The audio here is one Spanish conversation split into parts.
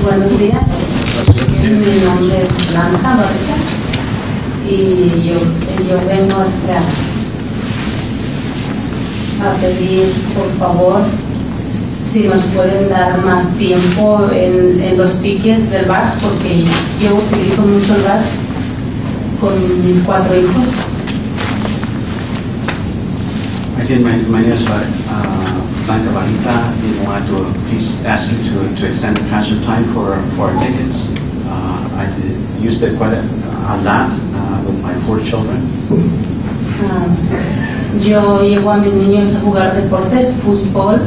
Buenos días. Mi nombre es Blanca Barca y yo vengo a pedir, por favor, si nos pueden dar más tiempo en los tickets del bus, porque yo utilizo mucho el bus con mis 4 hijos. Again, my name is Blanca Barita. I want to please ask you to extend the transfer time for our tickets. I used it quite a lot with my 4 children. Yo llevo a mis niños a jugar deportes, fútbol,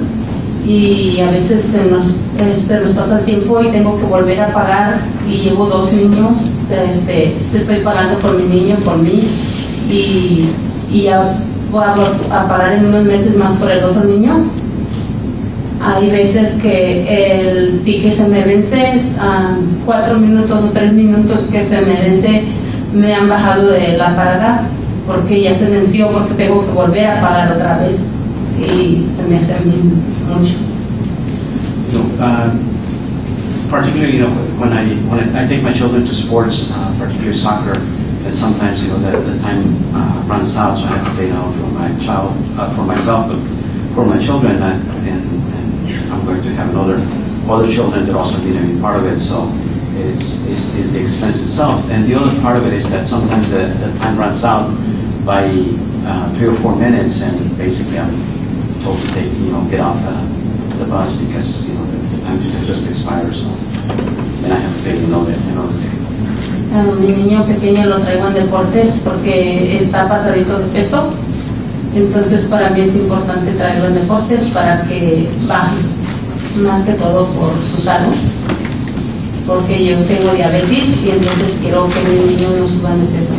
y a veces nos pasa el tiempo y tengo que volver a pagar, y llevo 2 niños, estoy pagando por mi niño, por mí, y ya voy a pagar en unos meses más por el otro niño. Hay veces que el ticket se me vence, 4 minutos o 3 minutos que se me vence, me han bajado de la parada porque ya se venció, porque tengo que volver a pagar otra vez, y se me hace mucho. Particularly, when I take my children to sports, particularly soccer, and sometimes the time runs out, so I have to pay now for my child, for myself, but for my children, and I'm going to have other children that also need to be part of it. So it's the expense itself, and the other part of it is that sometimes the time runs out by 3 or 4 minutes, and basically I'm told to get off the bus because the time just expires. So then I have to pay another ticket. Mi niño pequeño lo traigo en deportes porque está pasadito de peso, entonces para mí es importante traerlo en deportes para que baje, más que todo por su salud, porque yo tengo diabetes y entonces quiero que mi niño no suba de peso.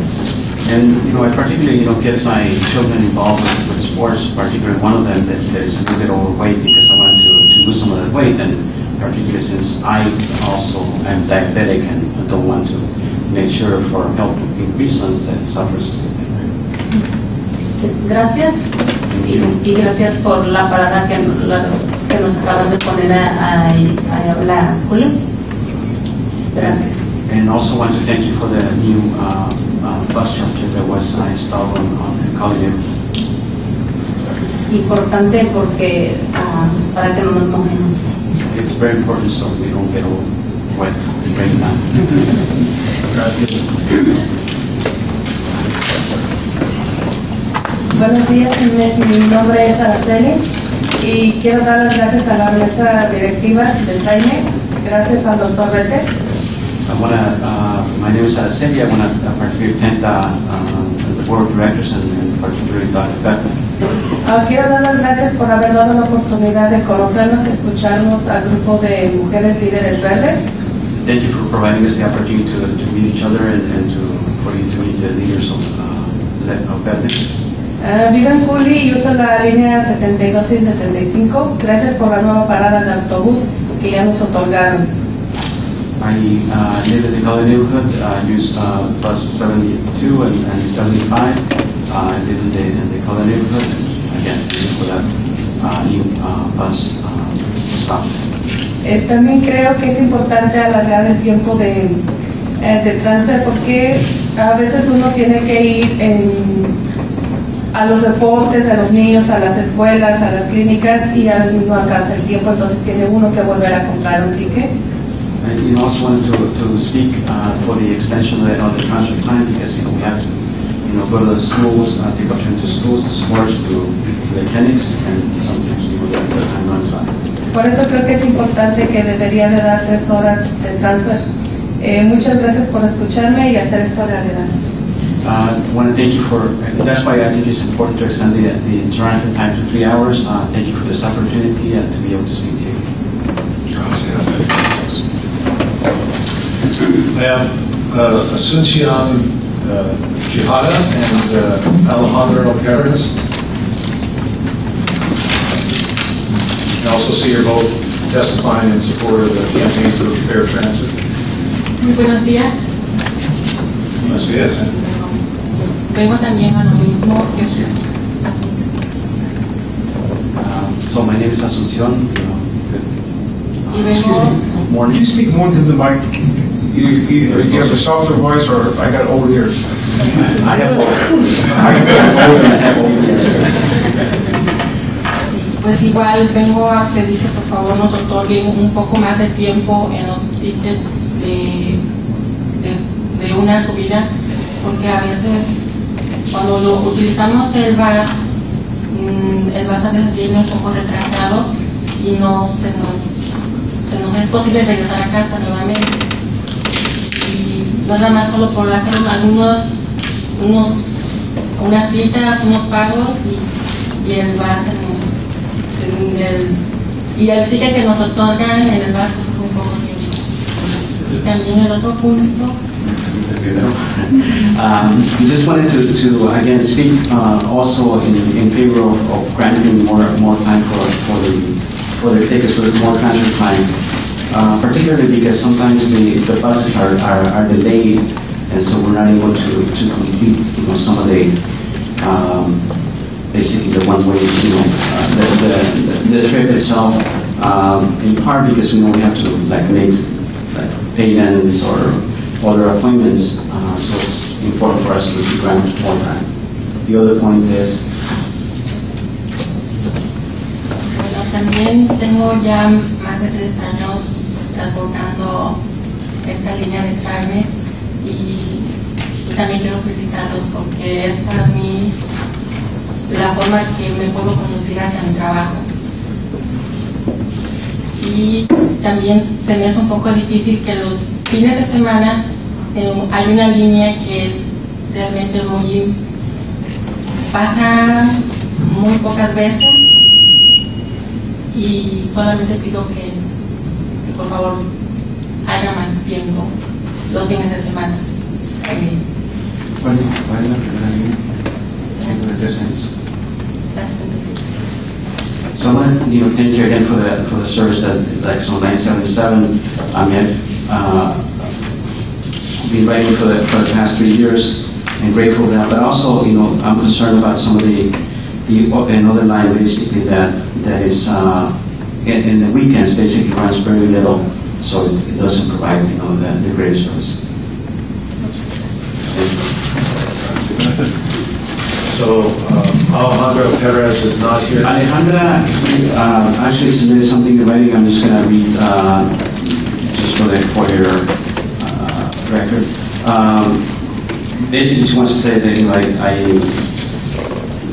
And I particularly get my children involved with sports, particularly one of them that is a little bit overweight because I want to lose some of that weight, and particularly since I also am diabetic and don't want to make sure for health reasons that suffers. Gracias, y gracias por la parada que nos acaban de poner a hablar, Julio. Gracias. And also want to thank you for the new bus structure that was installed on Colony. Importante porque para que no nos mojemos. It's very important so we don't get all wet and rain down. Gracias. Buenos días, mi nombre es Araceli y quiero dar las gracias a la mesa directiva del trimet. Gracias al doctor Vete. My name is Araceli. I want to particularly thank the board of directors and particularly Dr. Beckman. Quiero dar las gracias por haber dado la oportunidad de conocernos y escucharnos al grupo de mujeres líderes verdes. Thank you for providing us the opportunity to meet each other and for you to meet the leaders of Verdes. Vivo en Culi y uso la línea 72 y 75. Gracias por la nueva parada de autobús que ya nos otorgaron. I live in the Colony neighborhood. I use bus 72 and 75. I live in the Colony neighborhood. Again, for that new bus stop. También creo que es importante alargar el tiempo de transfer porque a veces uno tiene que ir a los deportes, a los niños, a las escuelas, a las clínicas y no alcanza el tiempo, entonces tiene uno que volver a comprar un ticket. I also wanted to speak for the extension of the transfer time because we have to go to the schools, pick up children to schools, to sports, to the clinics, and sometimes the time runs out. Por eso creo que es importante que debería de dar 3 horas de transfer. Muchas gracias por escucharme y hacer esto realidad. I want to thank you that's why I think it's important to extend the transfer time to 3 hours. Thank you for this opportunity and to be able to speak to you. Gracias. I have Asuncion Quijada and Alejandro Perez. I also see you're both testifying in support of the campaign for fair transit. Muy buenos días. Buenos días. Vengo también a lo mismo que usted. So my name is Asuncion. Y vengo morning. Can you speak more to the mic? You have a softer voice, or I got old ears? I have both. I have both, yes. Pues igual vengo a pedir que por favor nos otorguen un poco más de tiempo en los tickets de una subida, porque a veces cuando lo utilizamos el bus a veces viene un poco retrasado y no se nos es posible regresar a casa nuevamente. Y nada más solo por hacer unas citas, unos pagos y el bus y el ticket que nos otorgan en el bus es un poco tiempo. Y también el otro punto. Just wanted to again speak also in favor of granting more time for the tickets with more transfer time, particularly because sometimes the buses are delayed, and so we're not able to complete some of the basically the one-way the trip itself, in part because we have to make payments or other appointments, so it's important for us to grant more time. The other point is, bueno, también tengo ya más de 3 años transportando esta línea de trimet y también quiero felicitarlos porque es para mí la forma que me puedo conducir hacia mi trabajo. Y también se me hace un poco difícil que los fines de semana hay una línea que es realmente pasa muy pocas veces y solamente pido que por favor haya más tiempo los fines de semana. ¿cuál es la primera línea? So I want to thank you again for the service at Exxon 977. I've been writing for the past 3 years and grateful for that. But also, I'm concerned about some of another line basically that is in the weekends basically runs very little, so it doesn't provide the great service. So Alejandra Perez is not here. Alejandra actually submitted something in writing. I'm just going to read just for your record. Basically, she wants to say that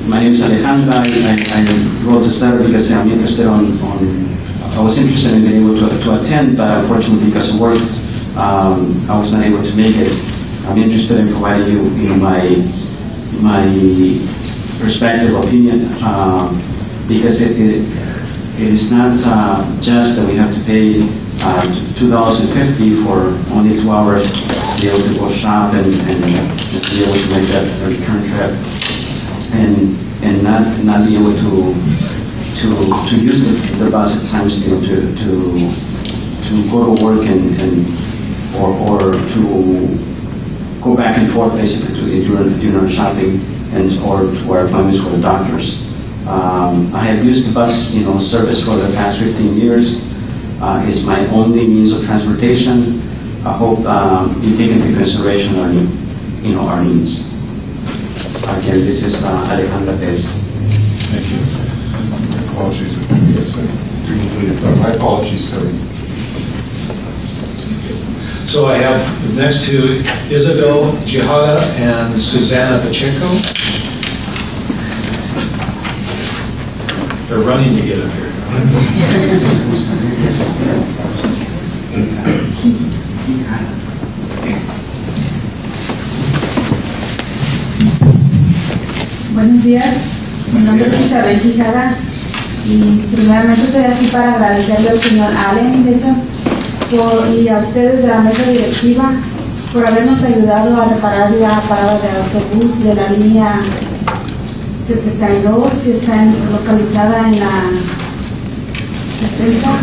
my name is Alejandra. I wrote this letter because I'm interested I was interested in being able to attend, but unfortunately because of work, I was not able to make it. I'm interested in providing you my perspective, opinion, because it is not just that we have to pay $2.50 for only 2 hours to be able to go shop and be able to make that return trip, and not be able to use the bus at times to go to work or to go back and forth basically during shopping or to our appointments with the doctors. I have used the bus service for the past 15 years. It's my only means of transportation. I hope you take into consideration our needs. Again, this is Alejandra Perez. Thank you. My apologies. Yes, I didn't read it, but my apologies, Terry. So I have next to Isabel Jihada and Susanna Pacheco. They're running to get up here. Buenos días, mi nombre es Isabel Quijada y primeramente estoy aquí para agradecerle al señor Allen y a ustedes de la mesa directiva por habernos ayudado a reparar la parada de autobús de la línea 72 que está localizada en la 60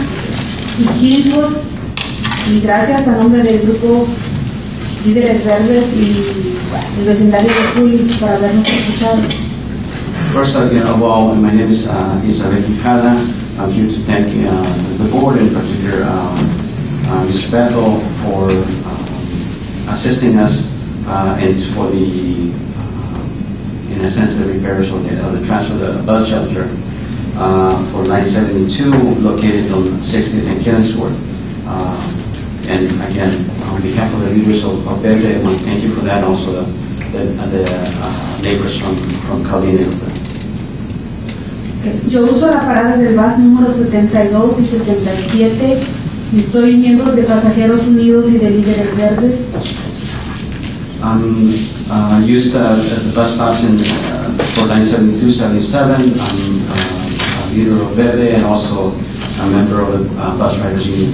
y Kingswood, y gracias a nombre del grupo Líderes Verdes y el vecindario de Juli por habernos escuchado. First, my name is Isabel Quijada. I'm here to thank the board, in particular Mr. Bethel for assisting us and for the, in a sense, the repairs or the transfer of the bus shelter for 972 located on 60th and Killingsworth. And again, on behalf of the leaders of Verde, I want to thank you for that. Also, the neighbors from Colina. Yo uso la parada del bus número 72 y 77 y soy miembro de Pasajeros Unidos y de Líderes Verdes. Used the bus stops in for 972, 77. I'm a leader of Verde and also a member of the Bus Riders Union.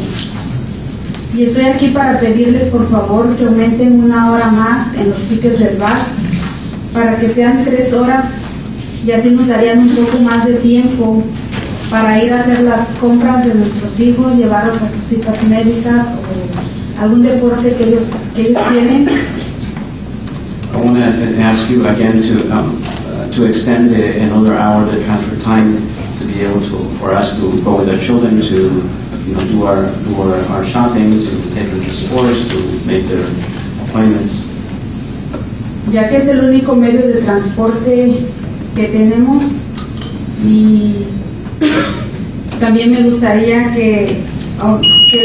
Y estoy aquí para pedirles por favor que aumenten una hora más en los tickets del bus para que sean 3 horas y así nos darían un poco más de tiempo para ir a hacer las compras de nuestros hijos, llevarlos a sus citas médicas o algún deporte que ellos tienen. I want to ask you again to extend another hour the transfer time to be able to for us to go with our children to do our shopping, to take them to sports, to make their appointments. Ya que es el único medio de transporte que tenemos y también me gustaría que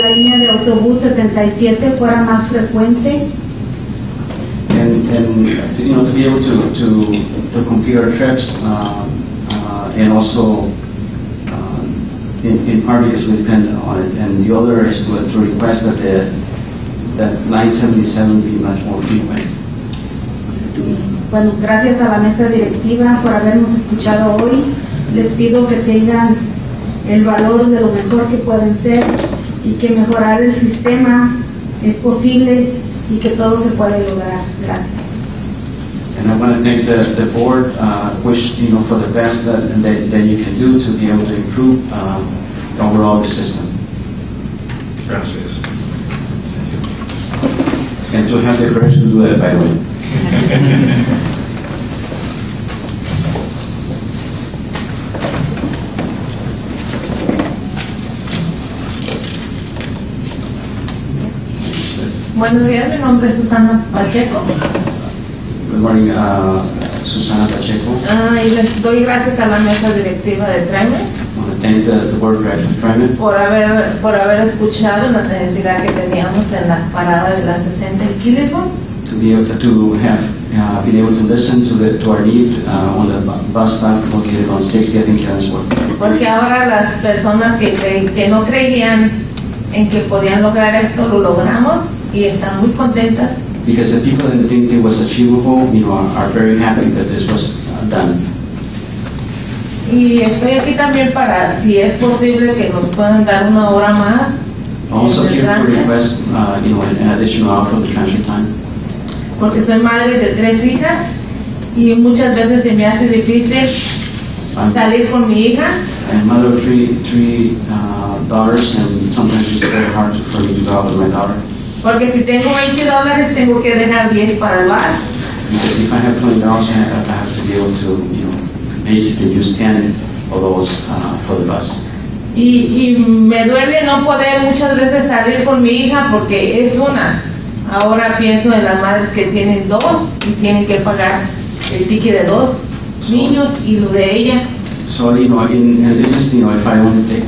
la línea de autobús 77 fuera más frecuente. And to be able to complete our trips and also in part because we depend on it, and the other is to request that that 977 be much more frequent. Bueno, gracias a la mesa directiva por habernos escuchado hoy. Les pido que tengan el valor de lo mejor que pueden ser y que mejorar el sistema es posible y que todo se puede lograr. Gracias. And I want to thank the board, wish for the best that you can do to be able to improve overall the system. Gracias. And to have the courage to do that, by the way. Buenos días, mi nombre es Susana Pacheco. Good morning, Susana Pacheco. Y les doy gracias a la mesa directiva de trimet I want to thank the board of directors of trimet por haber escuchado la necesidad que teníamos en la parada de la 60 en Killingsworth. to be able to have been able to listen to our need on the bus stop located on 60th and Killingsworth. Porque ahora las personas que no creían en que podían lograr esto, lo logramos y están muy contentas. Because the people that didn't think it was achievable, are very happy that this was done. Y estoy aquí también para, si es posible, que nos puedan dar una hora más. Also en el here to transfer, request, an additional hour for the transfer time. porque soy madre de 3 hijas y muchas veces se me hace difícil salir con mi hija. I'm mother of three daughters, and sometimes it's very hard for me to go out with my daughter. Porque si tengo $20, tengo que dejar 10 para el bar. Because if I have $20, I have to be able to, basically use 10 of those for the bus. Y me duele no poder muchas veces salir con mi hija porque es una. Ahora pienso en las madres que tienen 2 y tienen que pagar el ticket de 2 niños y lo de ella. So, and this is, if I want to take,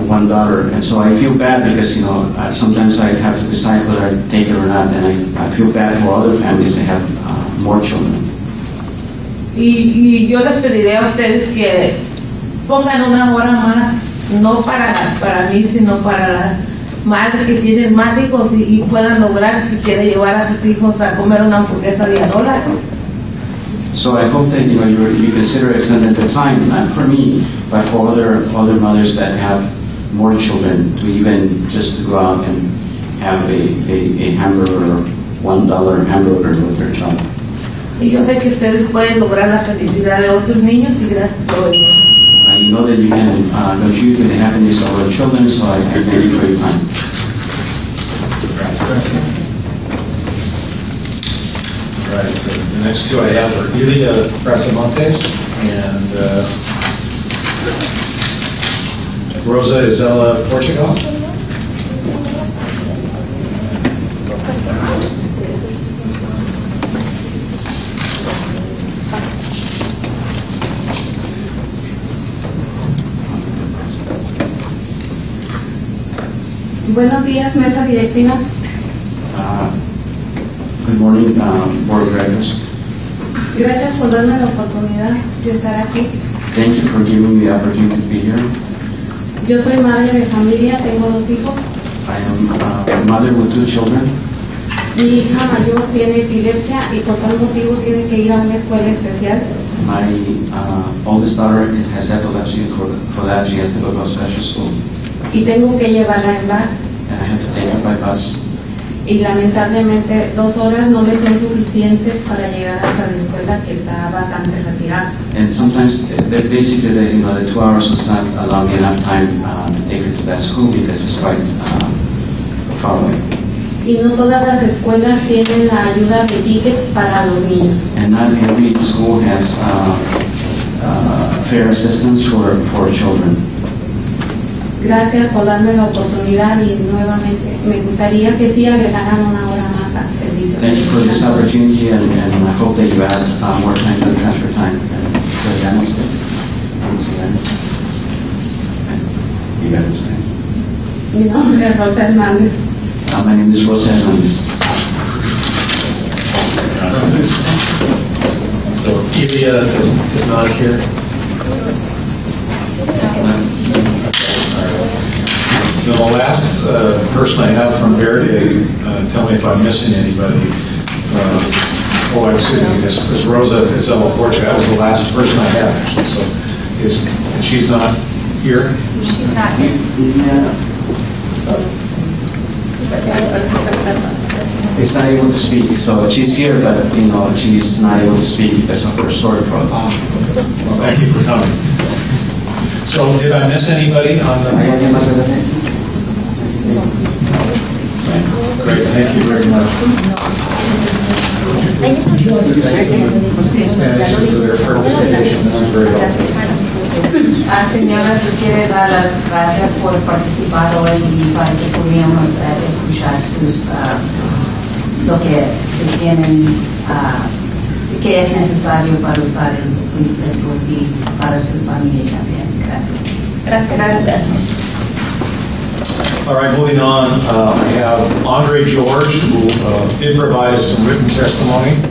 one daughter, and so I feel bad because, sometimes I have to decide whether I take it or not, and I feel bad for other families that have more children. Y yo les pediré a ustedes que pongan una hora más, no para mí, sino para las madres que tienen más hijos y puedan lograr, si quieren llevar a sus hijos a comer una hamburguesa de $1. So I hope that, you consider extending the time, not for me, but for other mothers that have more children, to even just to go out and have a hamburger, $1 hamburger with their child. Y yo sé que ustedes pueden lograr la felicidad de otros niños y gracias por venir. I know that you can contribute to the happiness of our children, so I thank you for your time. Gracias. All right, the next two I have are Ilia Brasamontes and Rosa Isela Portugal. Buenos días, mesa directiva. Good morning, Board of Directors. Gracias por darme la oportunidad de estar aquí. Thank you for giving me the opportunity to be here. Yo soy madre de familia, tengo 2 hijos. I am a mother with 2 children. Mi hija mayor tiene epilepsia y por tal motivo tiene que ir a una escuela especial. My oldest daughter has epilepsy. For that, she has to go to a special school. Y tengo que llevarla en bus. And I have to take her by bus. Y lamentablemente 2 horas no me son suficientes para llegar hasta la escuela que está bastante retirada. And sometimes, basically, the 2 hours does not allow me enough time to take her to that school because it's quite far away. Y no todas las escuelas tienen la ayuda de tickets para los niños. And not every school has fair assistance for children. Gracias por darme la oportunidad y nuevamente me gustaría que sí agregaran 1 hora más al servicio. Thank you for this opportunity, and I hope that you add more time to the transfer time. You understand? Mi nombre es Rosa Hernández. My name is Rosa Hernandez. So Ilya is not here. The last person I have from Verde, tell me if I'm missing anybody. Excuse me, is Rosa Isabel Portia. That was the last person I had, actually. So, and she's not here? She's not here. She's not able to speak, so she's here, but she's not able to speak because of her sore throat. Well, thank you for coming. So, did I miss anybody on the? Great, thank you very much. Thank you for their participation. This is very helpful. Señoras, les quiero dar las gracias por participar hoy y para que pudiéramos escuchar lo que tienen, que es necesario para usar el bosque para su familia también. Gracias. Gracias. All right, moving on, I have Andre George, who did provide us some written testimony.